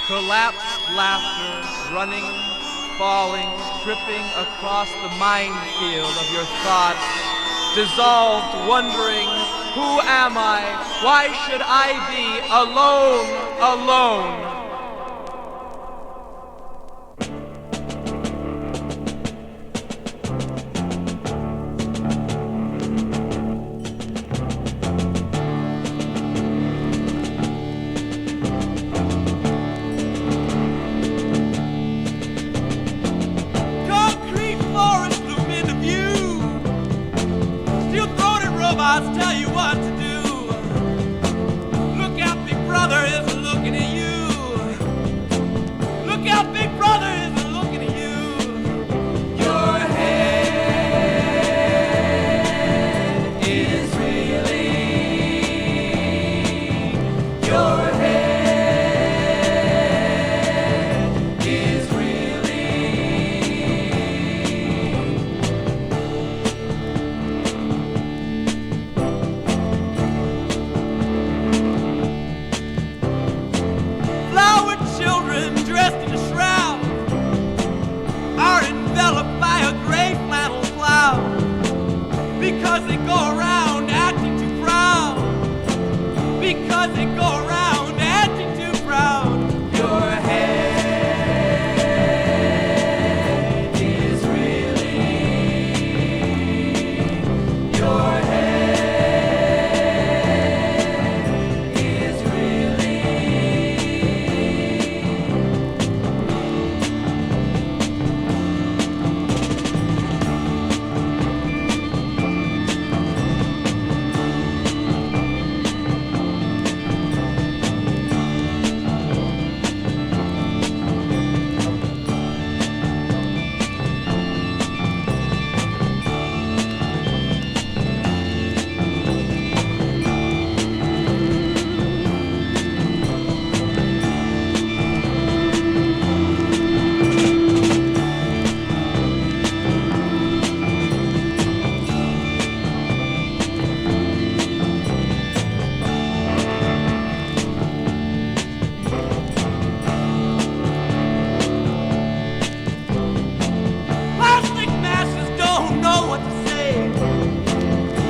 Collapsed laughter, running, falling, tripping across the minefield of your thoughts, dissolved, wondering, who am I? Why should I be alone, alone? Tell you what to do. Look out, big brother isn't looking at you. Look out, big brother isn't looking at you. Your head is reeling. Your head is dressed in a shroud are enveloped by a gray flannel cloud because they go around acting too proud, because they go around acting too proud. Your head is reeling. Your head is reeling.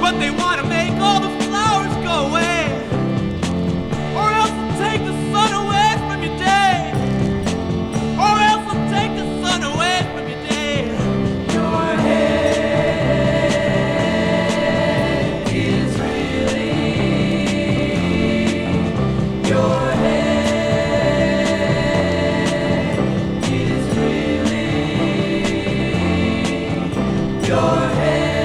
But they want to make all the flowers go away, or else they'll take the sun away from your day, or else they'll take the sun away from your day. Your head is reeling. Your head is reeling. Your head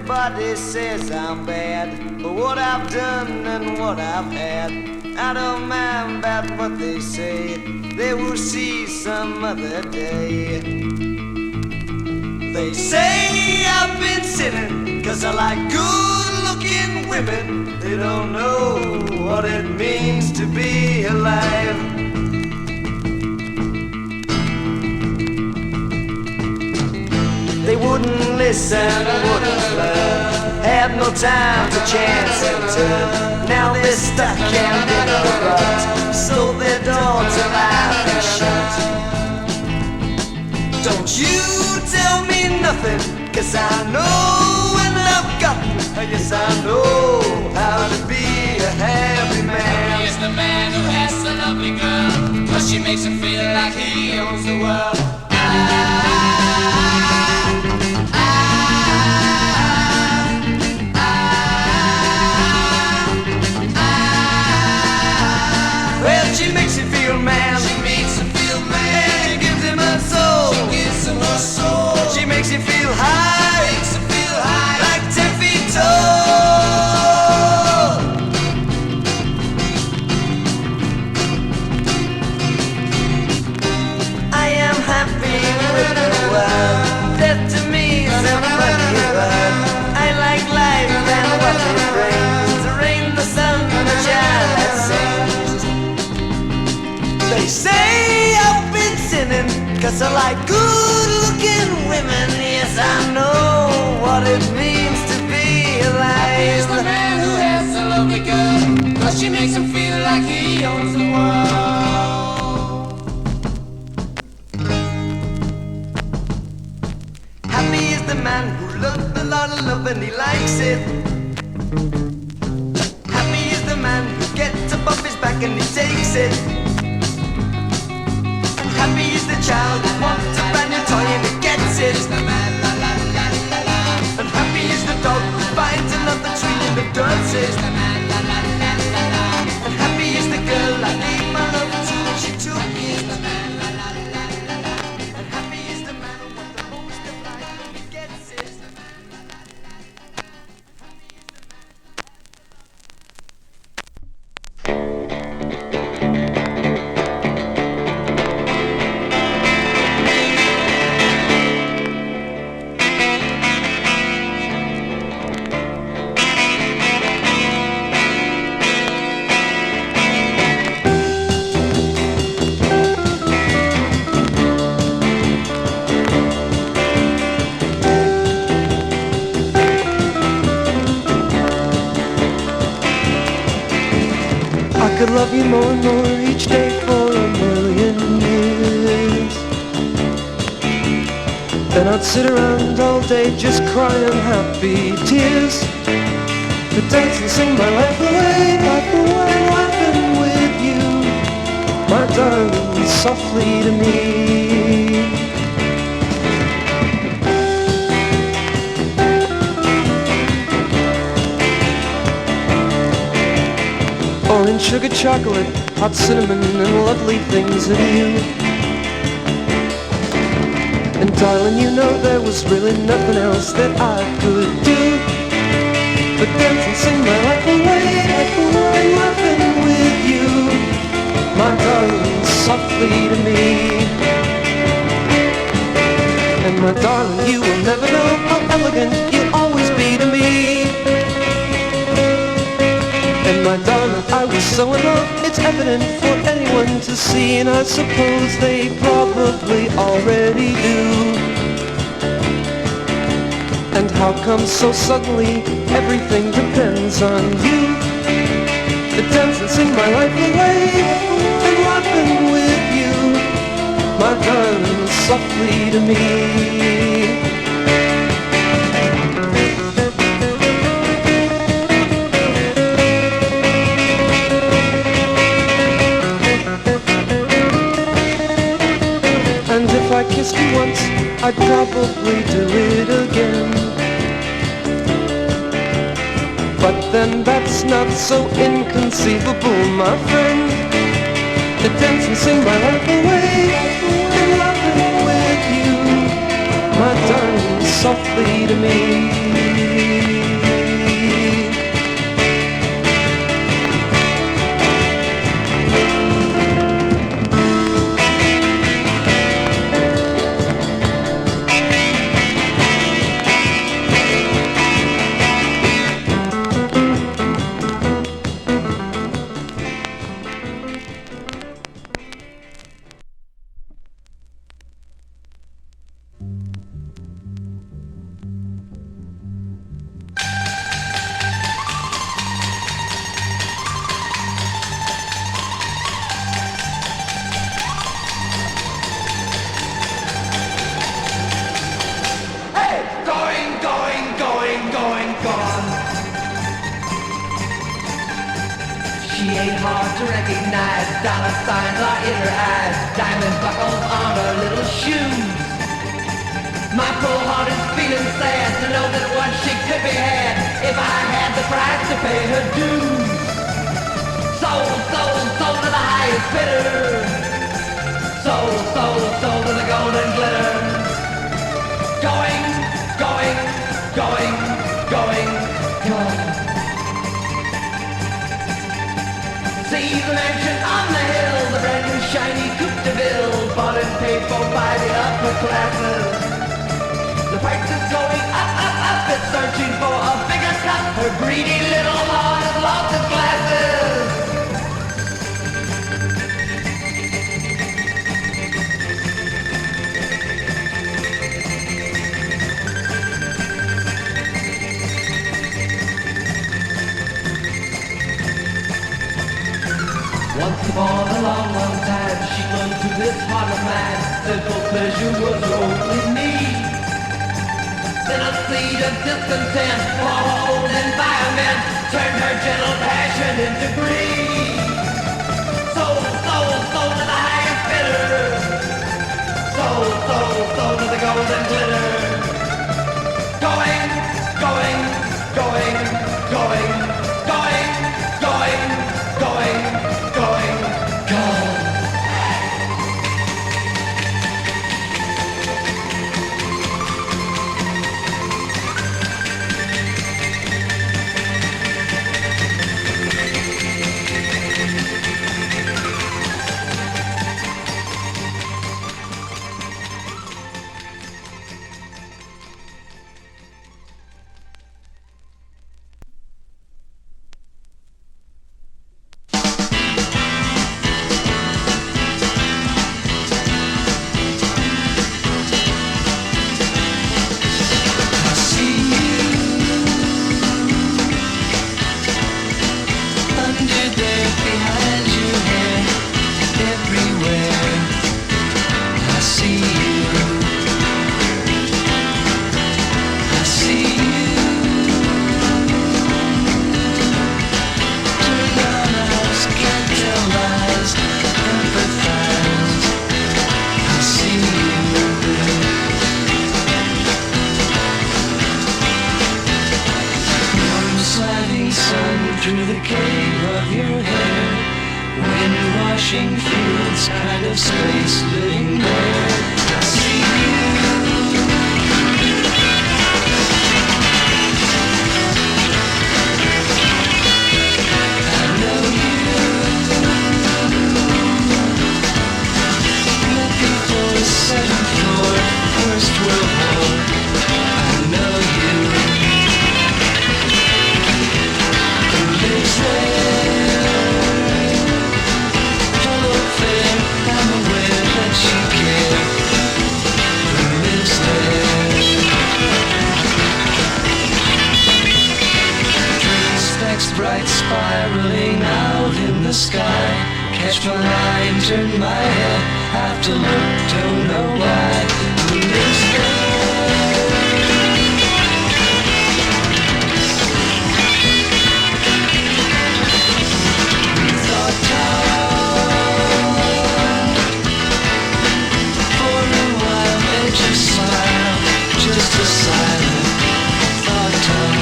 Everybody says I'm bad for what I've done and what I've had. I don't mind about what they say, they will see some other day. They say I've been sinning 'cause I like good-looking women. They don't know what it means to be alive. They wouldn't listen, wouldn't learn, had no time to chance and turn. Now they're stuck and in a rut, so their doors are loud and shut. Don't you tell me nothing, 'cause I know when I've gotten, yes I know how to be a happy man. He is the man who has a lovely girl, 'cause she makes him feel like he owns the world. Well, she makes him feel man. She makes him feel man. She gives him a soul. She gives him her soul. She makes him feel high. Makes him feel high. Like 10 feet tall. I am happy with the world. Death to me is a funny word. I like life and what it brings. The rain, the sun, the child that sings. They say I've been sinning 'cause I like good-looking women. Yes, I know what it means to be alive. He's the man who has a lovely girl, 'cause she makes him feel like he owns the world. Happy is the man who loves a lot of love and he likes it. Happy is the man who gets up off his back and he takes it. Happy is the child who wants a brand new toy and he gets it. He's the man, la la la la la. And happy is the dog who finds another tree and he does it. He's the man, la la la la la. And happy is the girl I gave my love to and she took He's it. the man, la la la la la. And happy is the man who wants the most of life and he gets it. I could love you more and more each day for a million years. Then I'd sit around all day just crying happy tears. Could dance and sing my life away, laughing with you, my darling, softly to me. Orange, sugar, chocolate, hot cinnamon, and lovely things of you. And darling, you know there was really nothing else that I could do but dance and sing my life away, laughing with you, my darling, softly to me. And my darling, you will never know how elegant you'll always be to me. And my darling, I was so in love, it's evident for anyone to see, and I suppose they probably already do. And how come so suddenly everything depends on you? To dance and sing my life away and laughing with you, my darling, softly to me. And if I kissed you once, I'd probably do it again. But then that's not so inconceivable, my friend. To dance and sing my life away and laughing with you, my darling, softly to me. She ain't hard to recognize. Dollar signs are in her eyes. Diamond buckles on her little shoes. My poor heart is feeling sad to know that once she could be had if I had the price to pay her dues. Sold, sold, sold to the highest bidder. Sold, sold, sold to the golden glitter. Going, going, going, going, going. See the mansion on the hill, the brand new shiny Coupe de Ville, bought and paid for by the upper classes. The price is going up, up, up, it's searching for a bigger cup. Her greedy little heart has lost its glasses. Once upon a long, long time, she clung to this heart of mine. Simple pleasure was her only need. Then a seed of discontent for her old environment turned her gentle passion into greed. Sold, sold, sold to the highest bidder. Sold, sold, sold to the golden glitter. Going, going, going, going, going, going, going, going, going. Through the cave of your hair, wind washing fields, kind of space living there. I see you. I know you. Lived before the 7th floor, First World War. I know you. Hello fair, I'm aware that you care. Who lives there? Dream specks bright spiraling out in the sky. Catch my line, turn my head, have to look, don't know why. Who lives there? Just smile, just a silent thought time.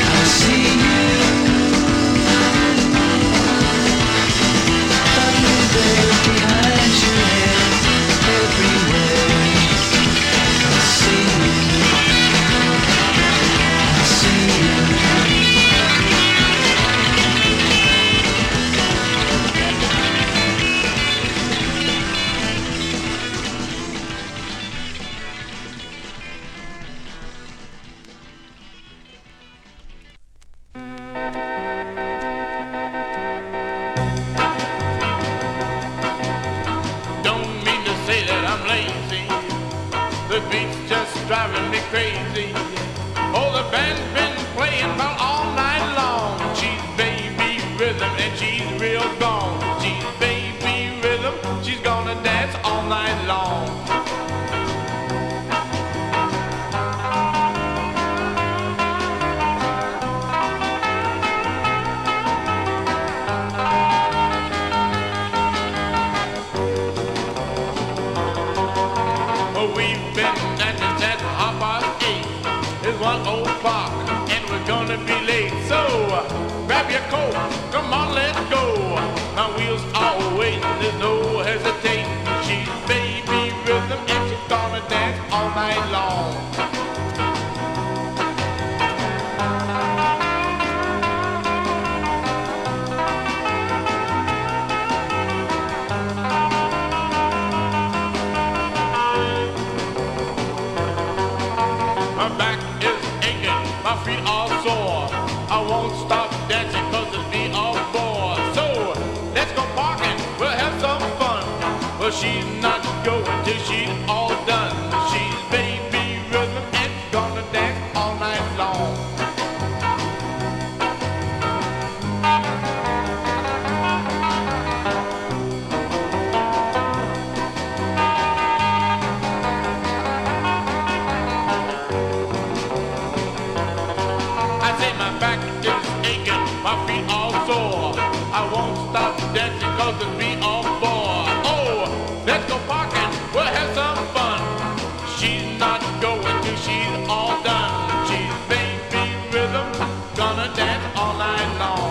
I see you under there behind you. won't stop dancing cause it'll be all bored. So let's go parking, we'll have some fun. Well, she's not going till she's all done. She's baby rhythm and gonna dance all night long. My feet all sore. I won't stop dancing cause it'll be all bored. Oh, let's go parking, we'll have some fun. She's not going till she's all done. She's baby rhythm, gonna dance all night long.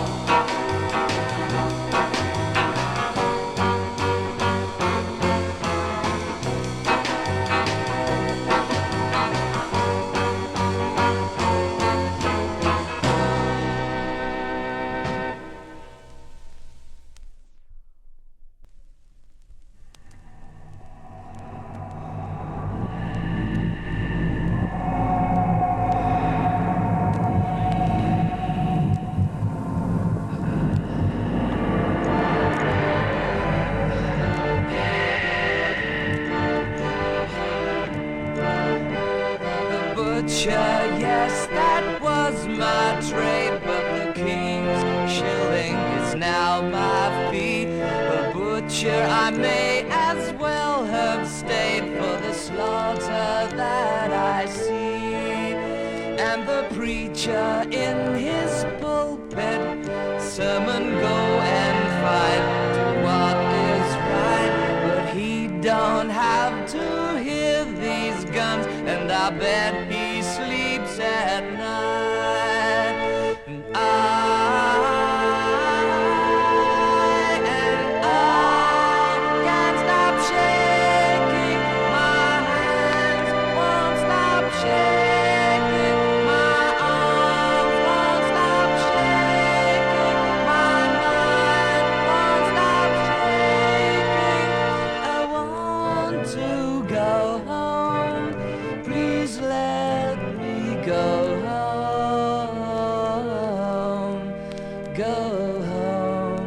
Yes, that was my trade, but the king's shilling is now my fee. A butcher, I may as well have stayed for the slaughter that I see. And the preacher in his pulpit, sermon go and fight, do what is right, but he don't have to hear these guns, and I bet he sleeps at night. And I can't stop shaking, my hands won't stop shaking, my arms won't stop shaking, my mind won't stop shaking. I want to go home, please let me go home, go home.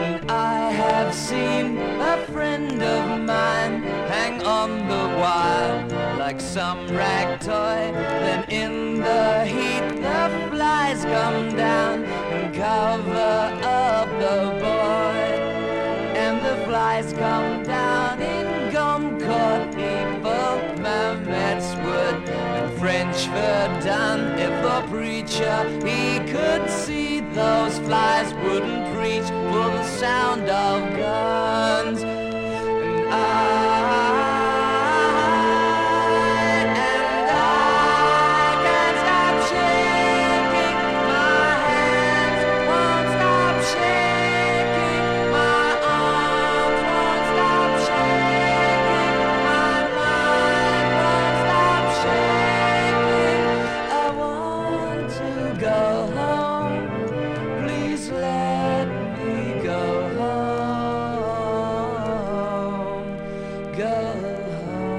And I have seen a friend of mine hang on the wire like some rag toy. Then in the heat the flies come down and cover up the boy. And the flies come down in Gomcourt, Evil, Mamet's Wood, and French Verdun. If the preacher, he could see those flies, wouldn't preach for the sound of guns. And I can't stop shaking, my hands won't stop shaking, my arms won't stop shaking, my mind won't stop shaking. I want to go home, please let me go home, go home.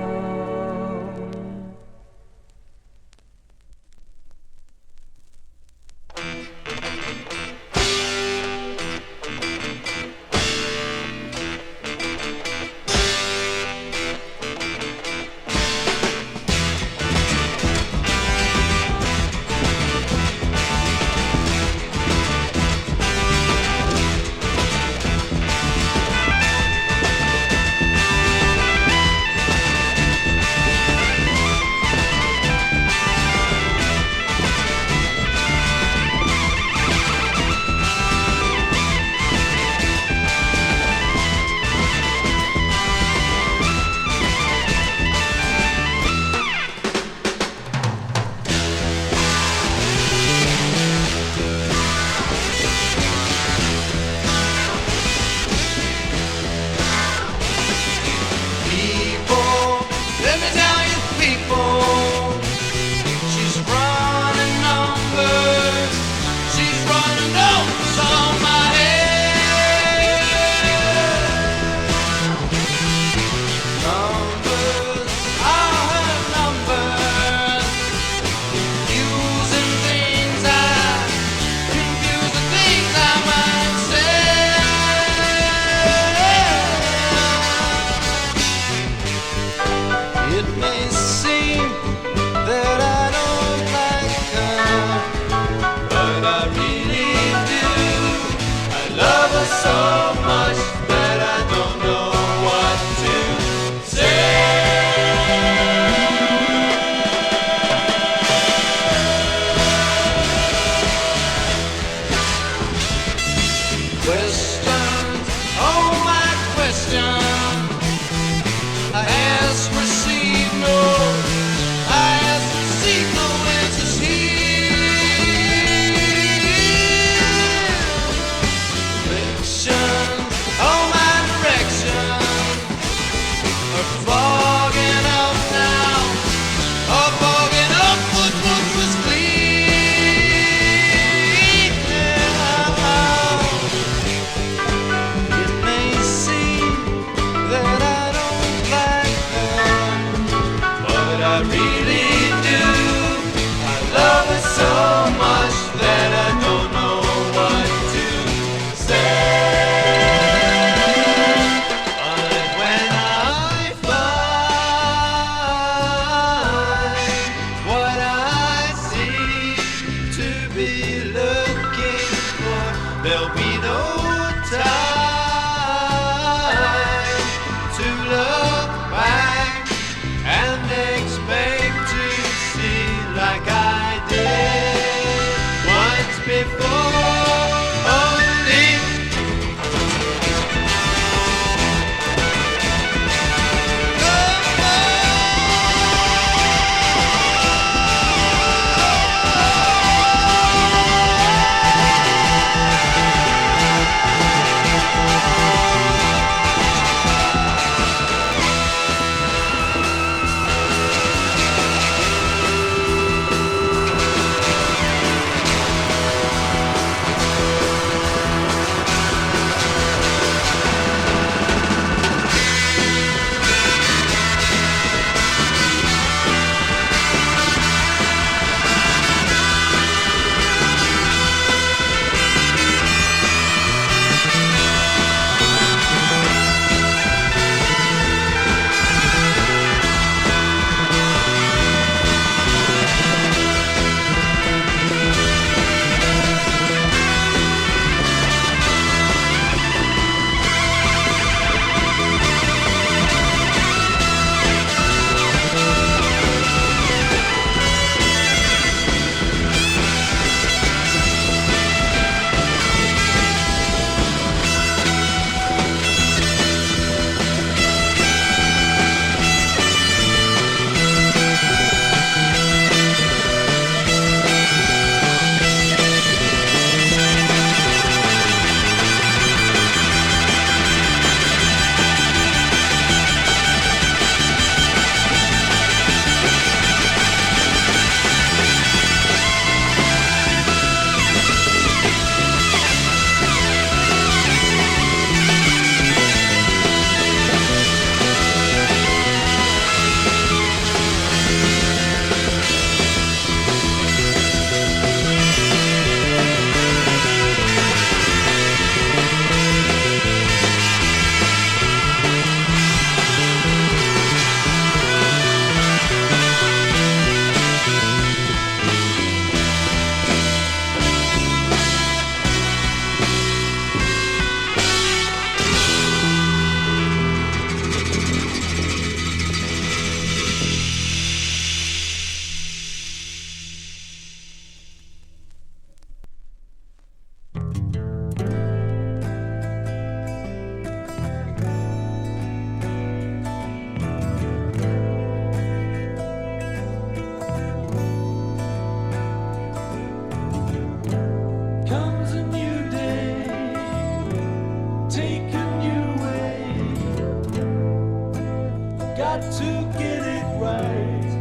got to get it right.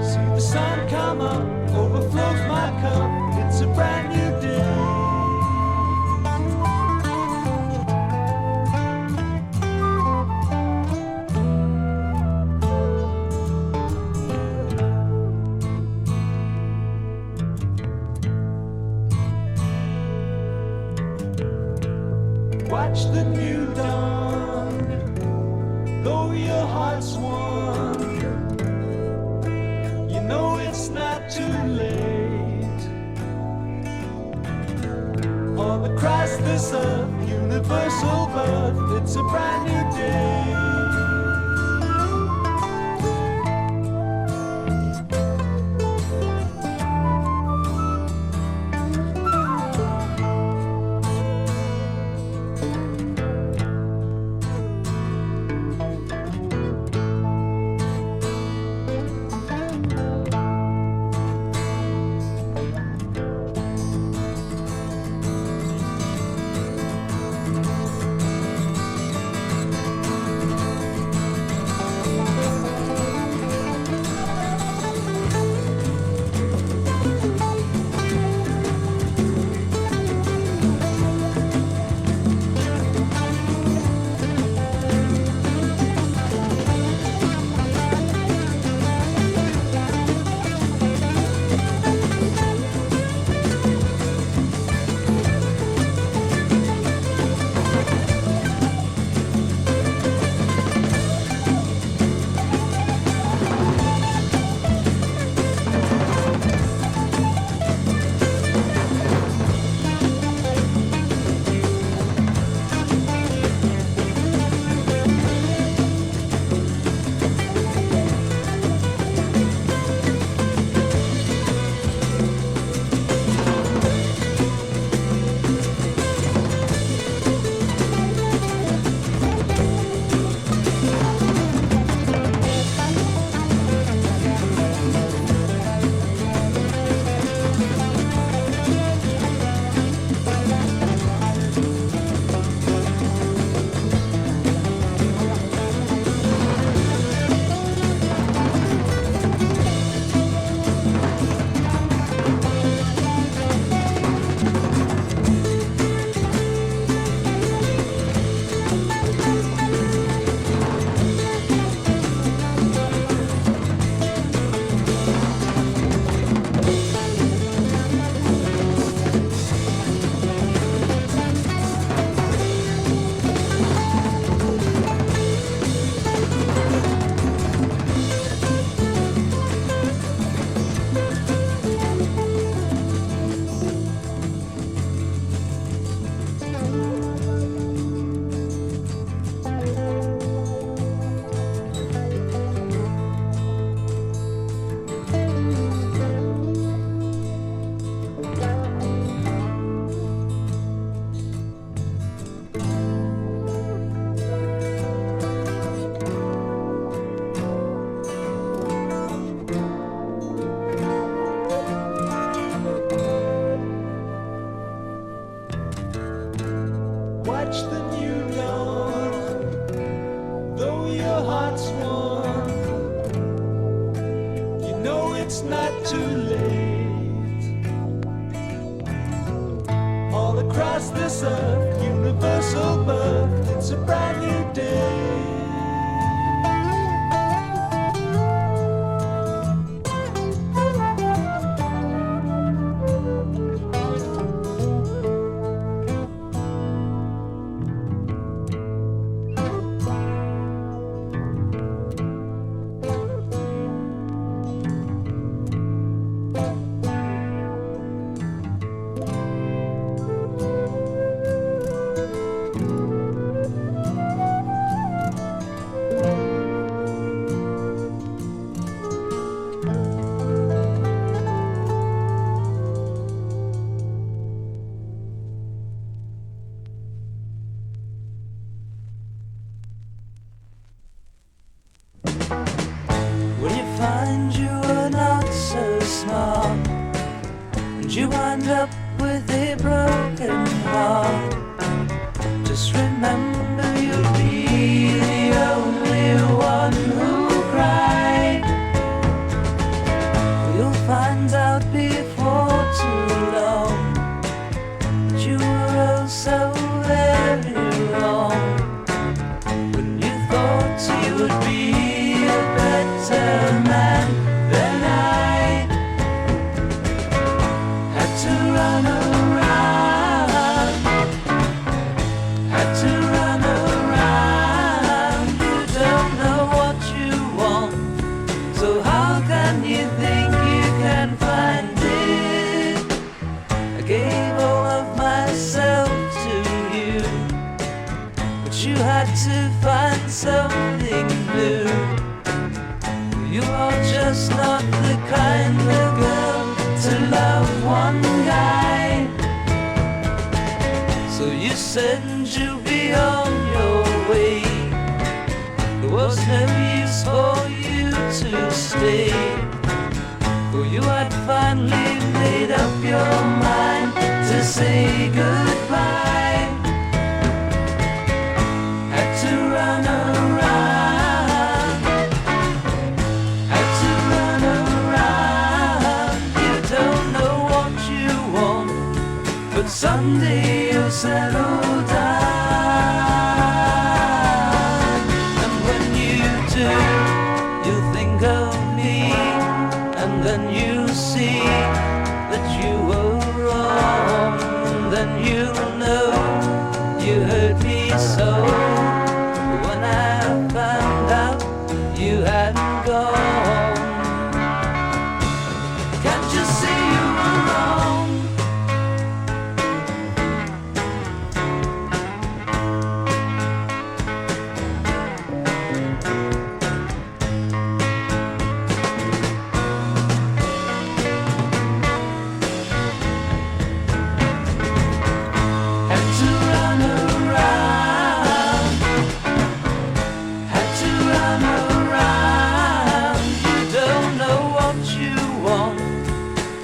See the sun come up, overflows my cup. It's a brand new day. Watch the new dawn, though your heart's won. You know it's not too late. On across this earth, universal birth, it's a brand new day. you wind up with a broken heart. Just remember you'll be you had to find something new. You are just not the kind of girl to love one guy. So you said you'd be on your way. There was no use for you to stay, for you had finally made up your mind to say goodbye. Had to run around, had to run around. You don't know what you want, but someday you'll settle down. And when you do, you'll think of me, and then you'll see that you were wrong. And then you'll know you hurt me so. When I found out you hadn't gone, can't you see you were wrong? Had to run around, had to run around. You don't know what you want,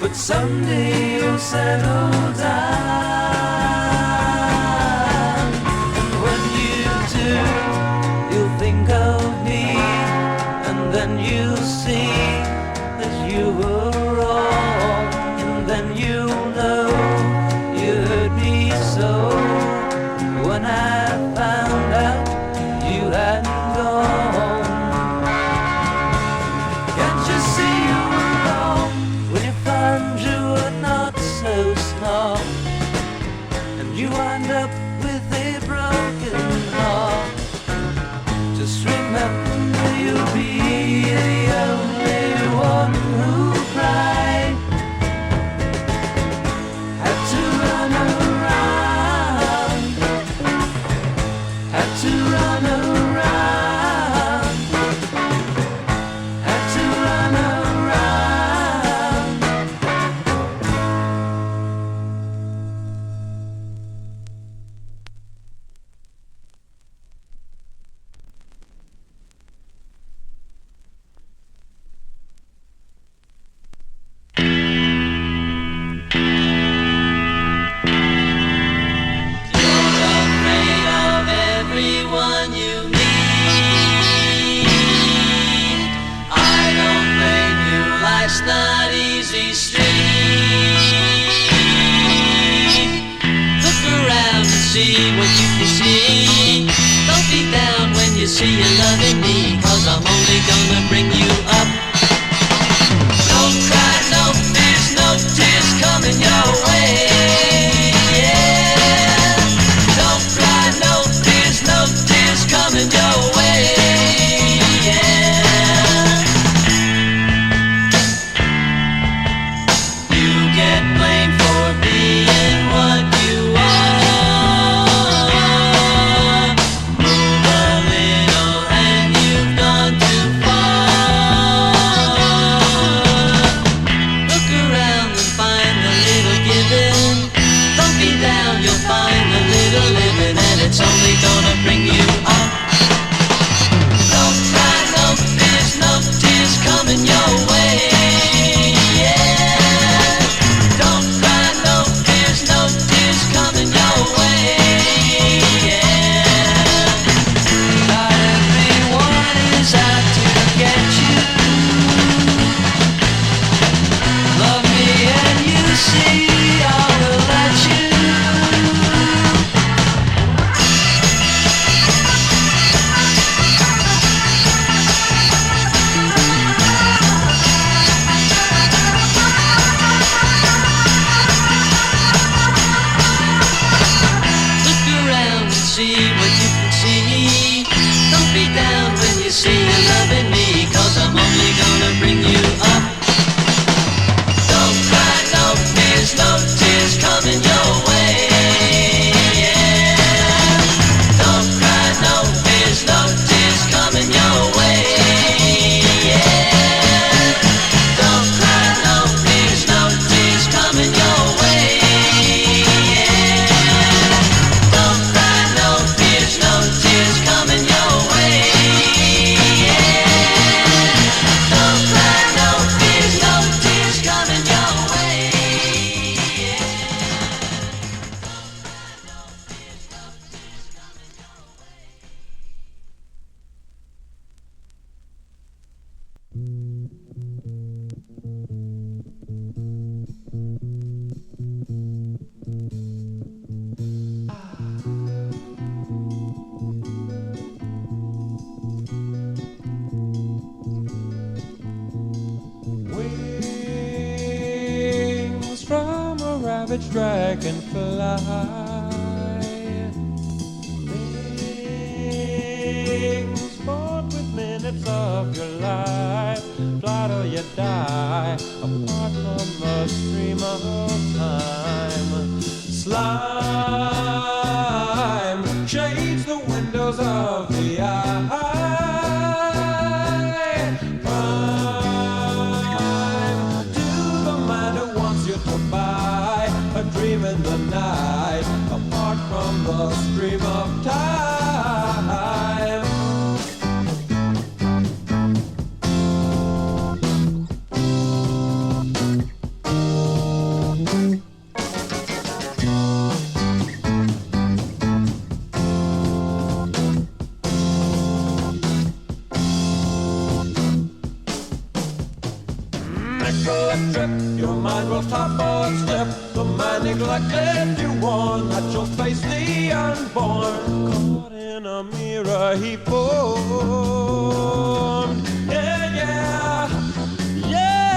but someday you'll settle down. And when you do, you'll think of me, and then you'll see that you were wrong. And then you'll know you hurt me so. When I found out you hadn't gone, can't you see you were wrong? When you find you were not so smart, and you wind up with a broken heart, just remember you'll be the only one who cried. Had to run around, had to run around, had to run around. You're afraid of everyone you meet. I don't blame you, life's not easy street. Look around and see what you can see. Don't be down when you see you loving me, 'cause I'm only gonna bring you up. Don't cry, no fears, no tears coming your way. Yeah. Don't cry, no fears, no tears coming your way. Yeah. You get blamed for being what you are. Move a little and you've gone too far. Look around and find the little giving. Don't be down, you'll find the little living, and it's only gonna bring you up. Don't cry, no fears, no tears coming your way. Yeah. Don't cry, no fears, no tears coming your way. Yeah. Not everyone is out to get you. Love me and you see I will let you. Look around and see what you can see. Don't be down when you see you loving me, 'cause I'm only gonna bring you up. Don't cry, no fears, no tears coming your way. Yeah. Don't cry, savage dragonfly. Things bought with minutes of your life, fly till you die, apart from the stream of time. Slime shades the windows of the eye. Crime to the man who wants you to buy a dream in the night, apart from the stream of time. Your mind will topple and slip. The man neglected you warn that you'll face the unborn. Caught in a mirror he formed. Yeah, yeah, yeah.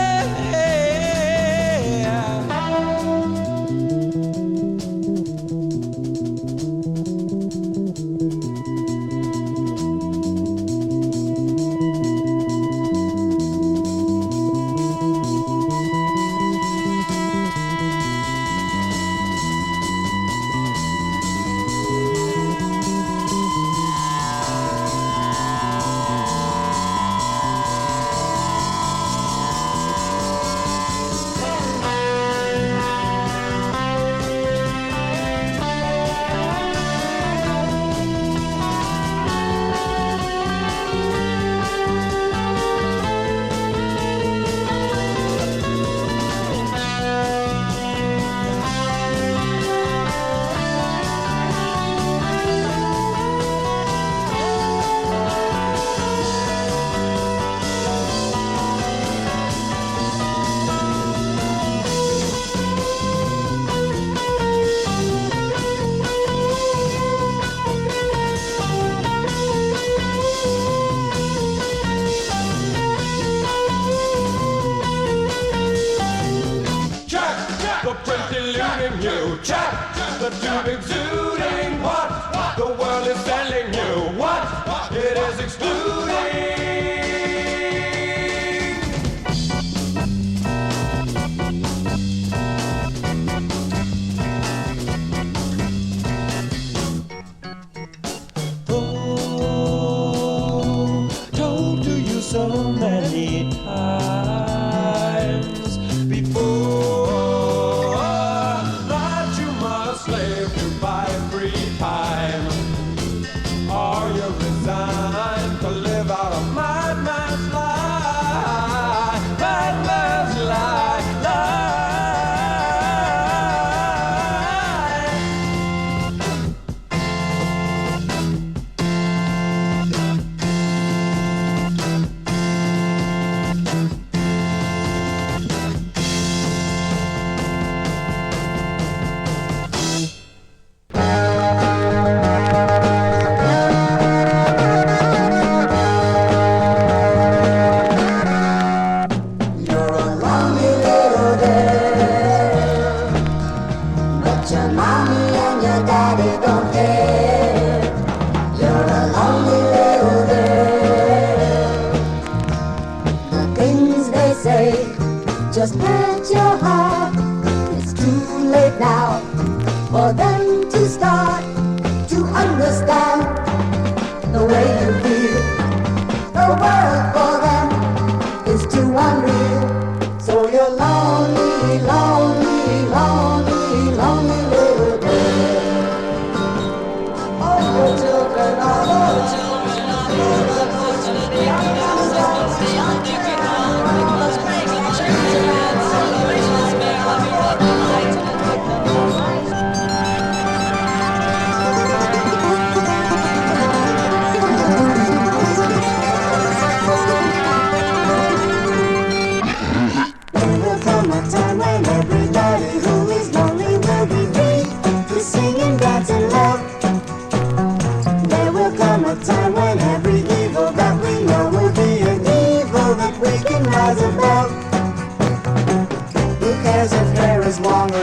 Just let your heart. It's too late now for them to start to understand the way you feel. The world for them is too unreal. So you're lonely, lonely, lonely, lonely little girl. All your children are the children of the unfortunately time when every evil that we know will be an evil that we can rise above. Who cares if hair is long or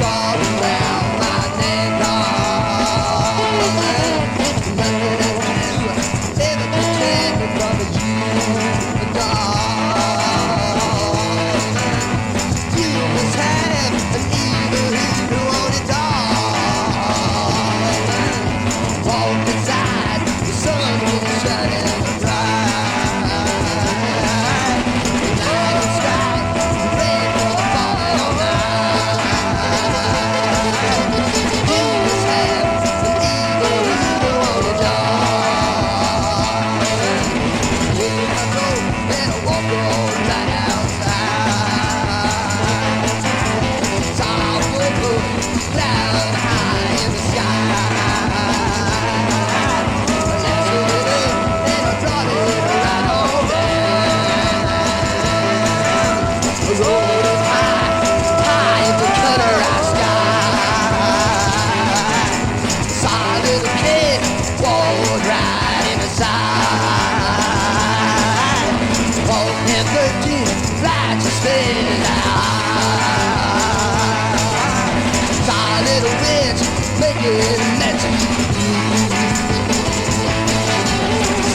in magic.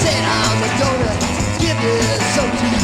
Said I'm gonna give you something.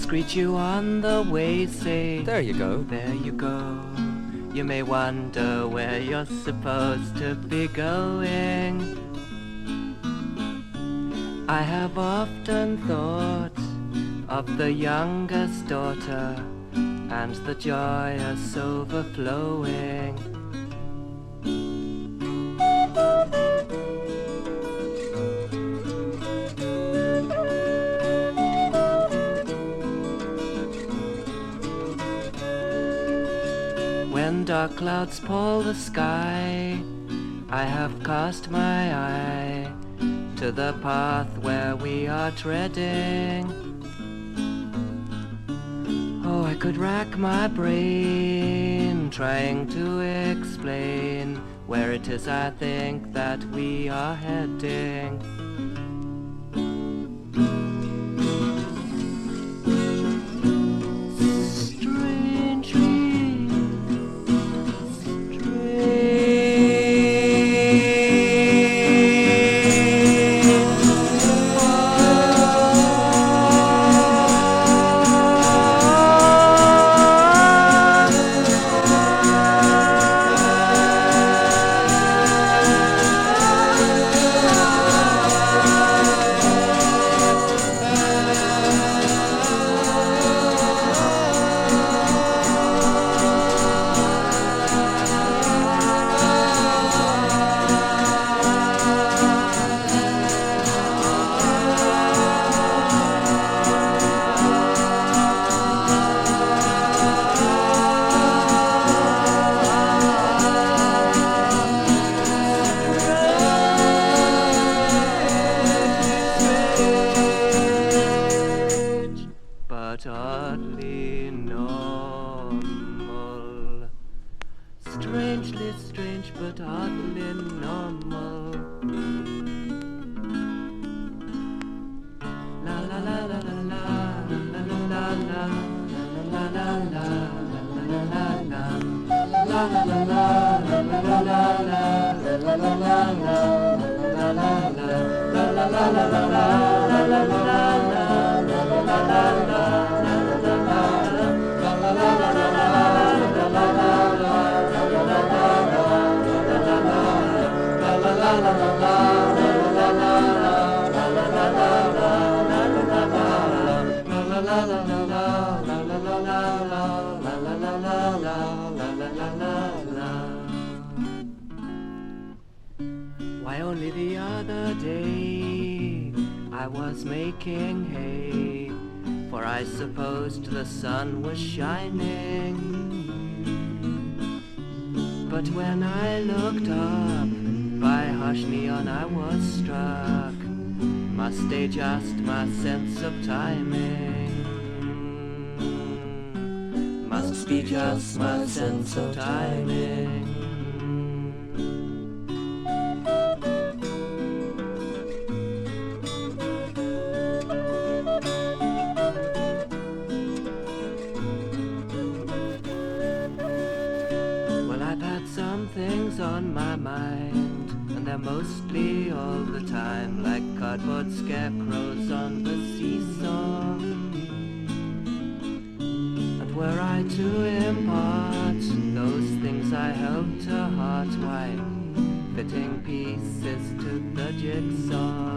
Greet you on the way, say, there you go. There you go. You may wonder where you're supposed to be going. I have often thought of the youngest daughter and the joyous overflowing. When dark clouds pall the sky, I have cast my eye to the path where we are treading. Oh, I could rack my brain trying to explain where it is I think that we are heading. Why, only the other day I was making hay, for I supposed the sun was shining. But when I looked up, by hush neon I was struck. Must adjust my sense of timing. Must be just my sense of timing. On my mind, and they're mostly all the time like cardboard scarecrows on the seesaw. And were I to impart those things I held to heart, why, fitting pieces to the jigsaw.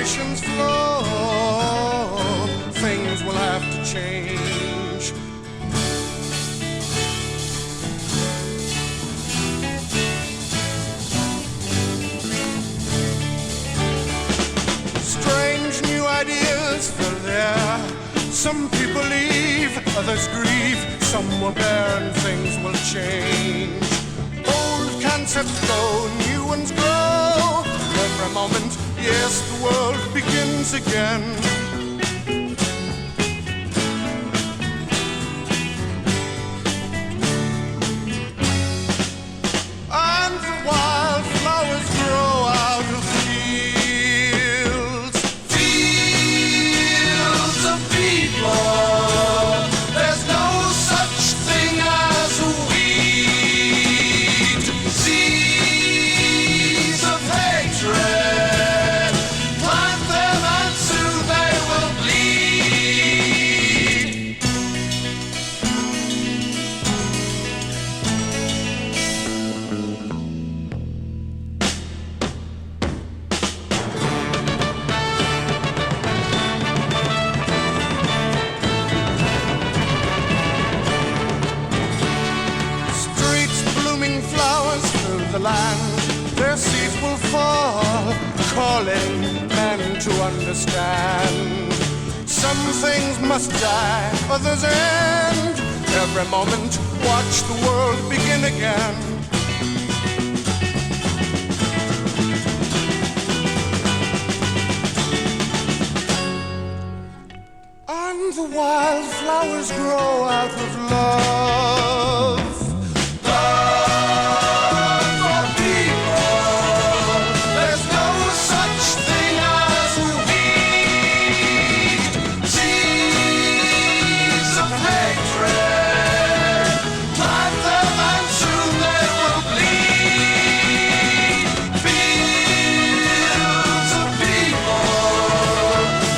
vibrations flow, things will have to change. Strange new ideas fill the air. Some people leave, others grieve. Some will bear and things will change. Old concepts go, new ones grow. Every moment, yes, the world begins again. land. Their seeds will fall, calling men to understand. Some things must die, others end. Every moment, watch the world begin again. And the wildflowers grow out of love. Love for people. There's no such thing as weed. Seeds of hatred. Plant them and soon they will bleed. Fields of people.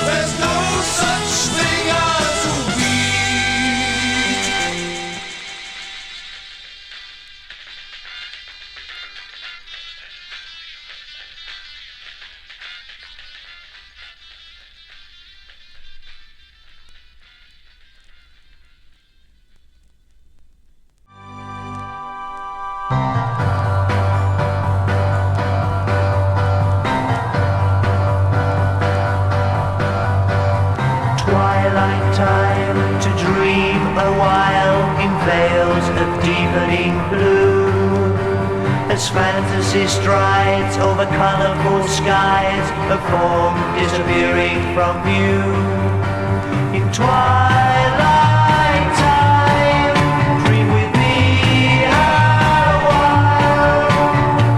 There's no such thing as Twilight time to dream a while in veils of deepening blue. As fantasy strides over colorful skies, a form disappearing from view. In twilight time, dream with me a while.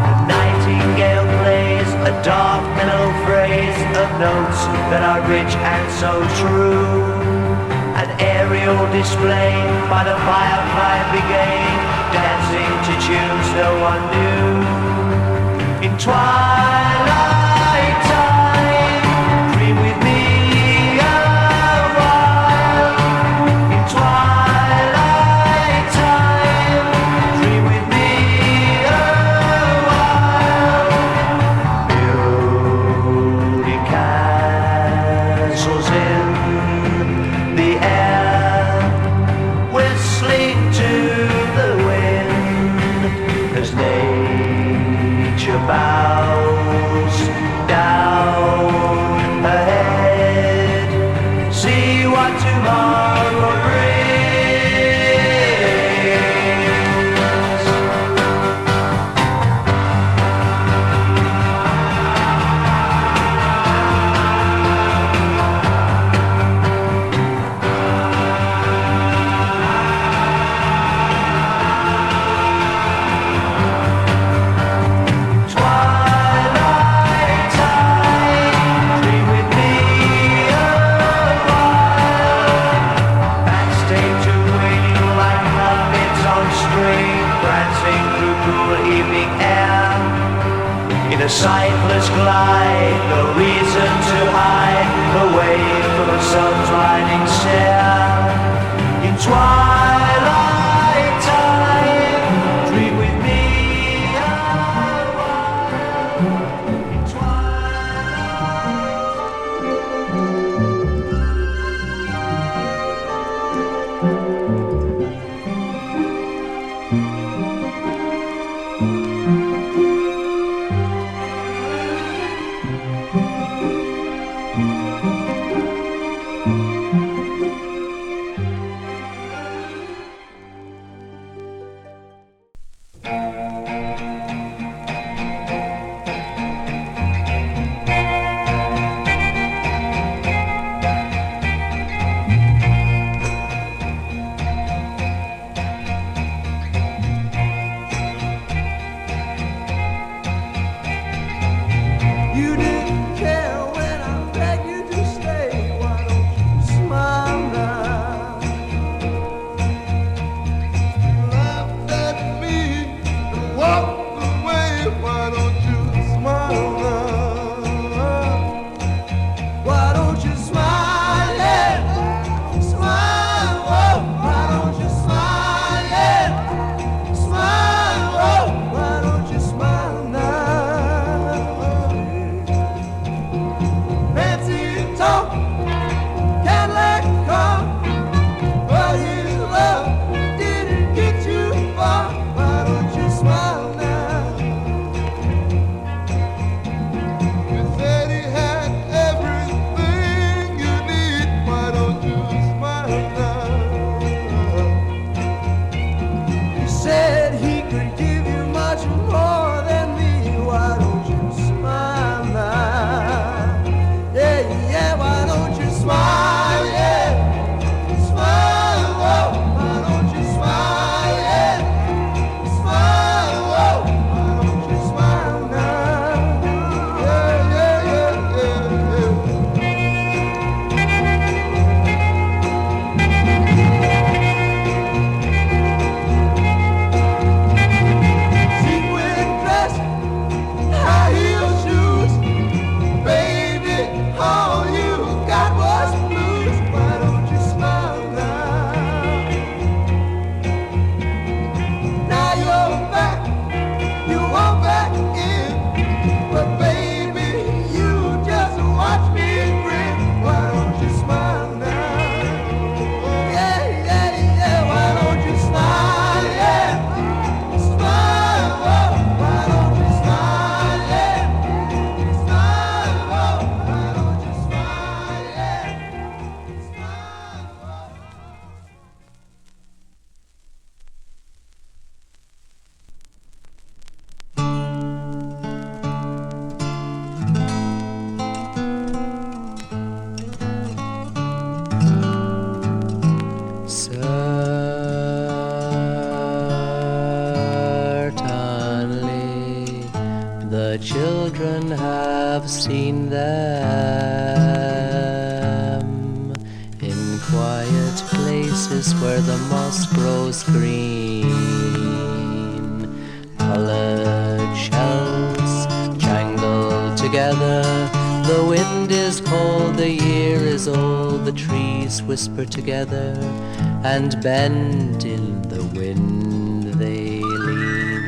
The nightingale plays a dark mellow phrase of notes that are rich and so true. An aerial display by the Firefly Brigade, dancing to tunes no one knew. In twilight time, dream with me a while. In twilight time, dream with me a while. Building castles in the air, whistling to the wind, as nature bows down ahead. See what tomorrow brings. Twilight time, dream with me a while. Backstage to waiting like puppets on string, prancing through cool evening air. In a sightless glide, no reason to hide, away from the sun's blinding stare. In twilight time, dream with me a while. In twilight. have seen them in quiet places where the moss grows green. Colored shells jangle together. The wind is cold, the year is old. The trees whisper together and bend in the wind they lean.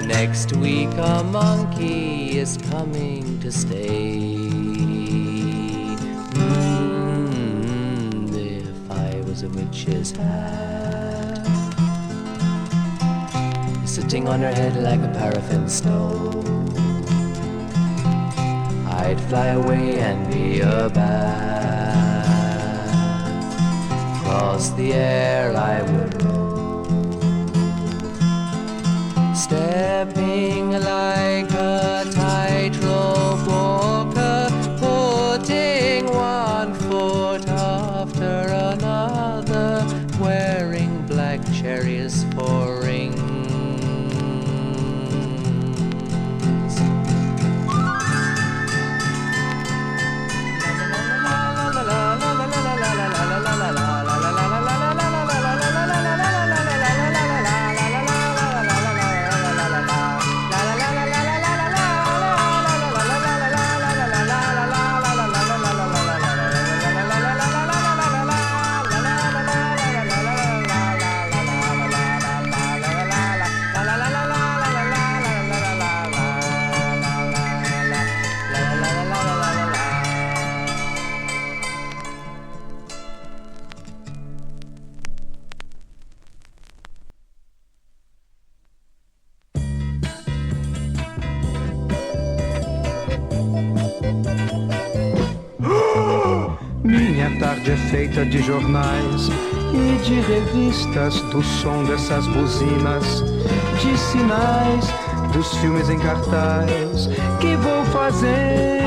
Next week a monkey is coming to stay. If I was a witch's hat, sitting on her head like a paraffin stove, I'd fly away and be a bat. Across the air I would roll, stepping like a tightrope walker, putting one foot after another, wearing black cherries for rings. Minha tarde é feita de jornais e de revistas, do som dessas buzinas, de sinais dos filmes em cartaz. Que vou fazer?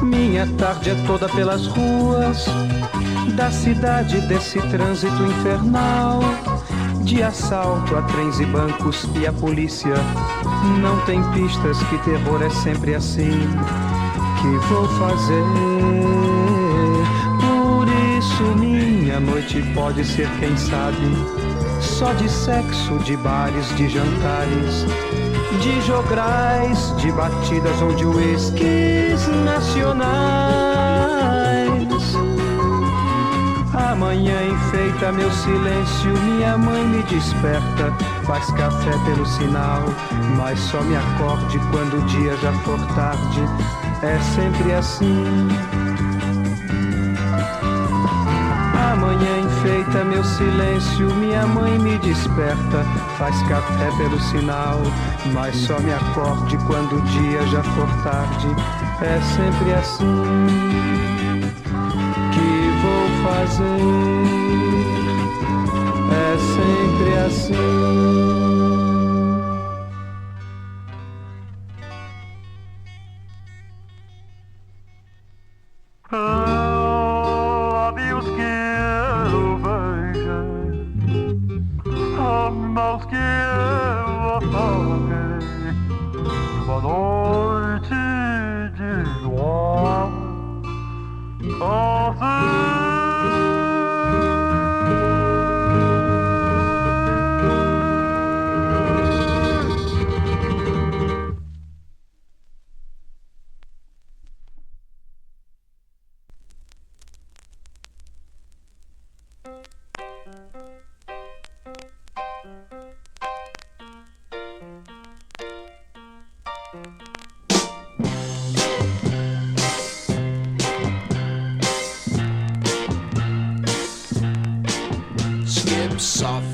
Minha tarde é toda pelas ruas da cidade, desse trânsito infernal, de assalto a trens e bancos, e a polícia não tem pistas. Que terror, é sempre assim. Que vou fazer? Por isso minha noite pode ser, quem sabe, só de sexo, de bares, de jantares, de jograis, de batidas ou de uísques nacionais. Amanhã enfeita meu silêncio, minha mãe me desperta, faz café pelo sinal, mas só me acorde quando o dia já for tarde. É sempre assim. Amanhã enfeita meu silêncio, minha mãe me desperta, faz café pelo sinal, mas só me acorde quando o dia já for tarde. É sempre assim. Que vou fazer? É sempre assim. Labios que eu beijei, mãos que eu apaguei, uma noite de luar, Soft